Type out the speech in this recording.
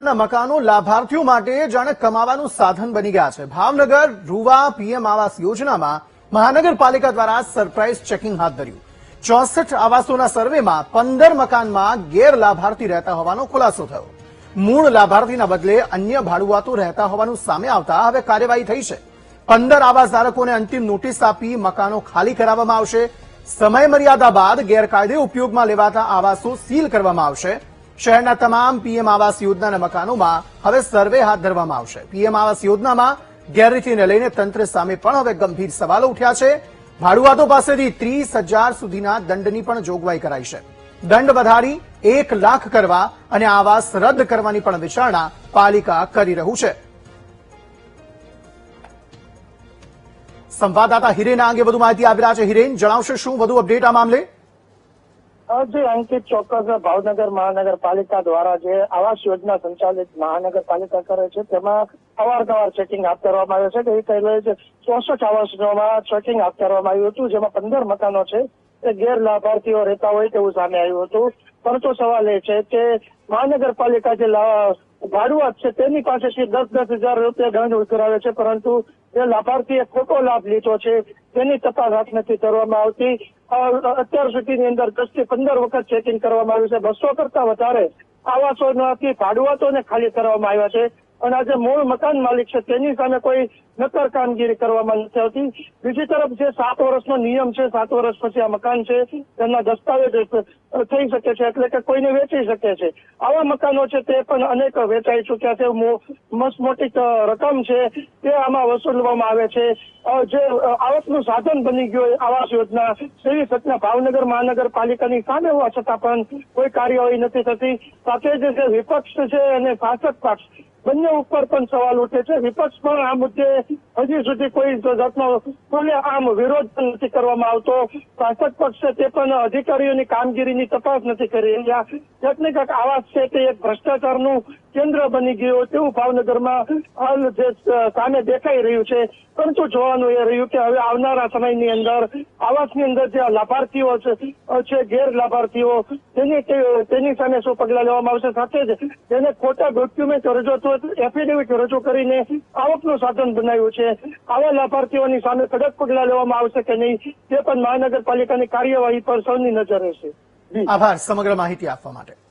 મકાનો લાભાર્થીઓ માટે જાણે કમાવાનું સાધન બની ગયા છે। ભાવનગર રૂવા પીએમ આવાસ યોજનામાં મહાનગરપાલિકા દ્વારા સરપ્રાઇઝ ચેકિંગ હાથ ધર્યું। 64 આવાસોના સર્વેમાં 15 મકાનમાં ગેરલાભાર્થી રહેતા હોવાનો ખુલાસો થયો। મૂળ લાભાર્થીના બદલે અન્ય ભાડુઆતો રહેતા હોવાનું સામે આવતા હવે કાર્યવાહી થઈ છે। 15 આવાસ ધારકોને અંતિમ નોટિસ આપી મકાનો ખાલી કરાવવામાં આવશે। સમય મર્યાદા બાદ ગેરકાયદે ઉપયોગમાં લેવાતા આવાસો સીલ કરવામાં આવશે। શહેરના તમામ પીએમ આવાસ યોજનાના મકાનોમાં હવે સર્વે હાથ ધરવામાં આવશે। પીએમ આવાસ યોજનામાં ગેરરીતિને લઈને તંત્ર સામે પણ હવે ગંભીર સવાલો ઉઠ્યા છે। ભાડુઆતો પાસેથી 30,000 સુધીના દંડની પણ જોગવાઈ કરાઈ છે। દંડ વધારી 1 લાખ કરવા અને આવાસ રદ કરવાની પણ વિચારણા પાલિકા કરી રહ્યું છે। સંવાદદાતા હિરેન આ અંગે વધુ માહિતી આપી રહ્યા છે। હિરેન, જણાવશો શું વધુ અપડેટ આ મામલે? જે અંકિત, ચોક્કસ ભાવનગર મહાનગરપાલિકા દ્વારા જે આવાસ યોજના સંચાલિત મહાનગરપાલિકા કરે છે તેમાં અવારનવાર ચેકિંગ હાથ ધરવામાં આવે છે। એ પહેલા 64 આવાસોમાં ચેકિંગ હાથ ધરવામાં આવ્યું હતું, જેમાં 15 મકાનો છે તે ગેરલાભાર્થીઓ રહેતા હોય તેવું સામે આવ્યું હતું। પરંતુ સવાલ એ છે કે મહાનગરપાલિકા જે ભાડુઆત છે તેની પાસેથી 10,000 રૂપિયા દંડ કરાવે છે, પરંતુ જે લાભાર્થીએ ખોટો લાભ લીધો છે તેની તપાસ હાથ નથી કરવામાં આવતી। અત્યાર સુધીની અંદર 10 થી 15 વખત ચેકિંગ કરવામાં આવ્યું છે। 200 કરતા વધારે આવાસોમાંથી ભાડુઆતોને ખાલી કરવામાં આવ્યા છે અને આ જે મૂળ મકાન માલિક છે તેની સામે કોઈ નક્કર કામગીરી કરવામાં નથી આવતી। બીજી તરફ જે 7 વર્ષનો નિયમ છે, 7 વર્ષ પછી આ મકાન છે તેના દસ્તાવેજ થઈ શકે છે, એટલે કે કોઈને વેચી શકે છે। આવા મકાનો છે તે પણ અનેક વેચાઈ ચુક્યા છે। મસ્ત મોટી રકમ છે તે આમાં વસૂલવામાં આવે છે। જે આવકનું સાધન બની ગયું આવાસ યોજના એવી ઘટના ભાવનગર મહાનગરપાલિકાની સામે હોવા છતાં પણ કોઈ કાર્યવાહી નથી થતી। સાથે જ જે વિપક્ષ છે અને શાસક પક્ષ બંને ઉપર પણ સવાલ ઉઠે છે। વિપક્ષ પણ આ મુદ્દે હજી સુધી કોઈ જાતનો આમ વિરોધ પણ નથી કરવામાં આવતો। શાસક પક્ષ છે તે પણ અધિકારીઓની કામગીરીની તપાસ નથી કરી રહ્યા। ક્યાંક ને ક્યાંક આવાસ છે તે એક ભ્રષ્ટાચારનું કેન્દ્ર બની ગયું તેવું ભાવનગરમાં હાલ જે સામે દેખાઈ રહ્યું છે। પરંતુ જોવાનું એ રહ્યું કે હવે આવનારા સમયની અંદર આવાસની અંદર જે લાભાર્થીઓ છે ગેરલાભાર્થીઓ તેની સામે શું પગલાં લેવામાં આવશે। સાથે જ જેને ખોટા ડોક્યુમેન્ટ એફિડેવિટ રજૂ કરીને આવકનું સાધન બનાવ્યું છે આવા લાભાર્થીઓની સામે કડક પગલાં લેવામાં આવશે કે નહીં તે પણ મહાનગરપાલિકાની કાર્યવાહી પર સૌની નજર રહેશે। આભાર સમગ્ર માહિતી આપવા માટે।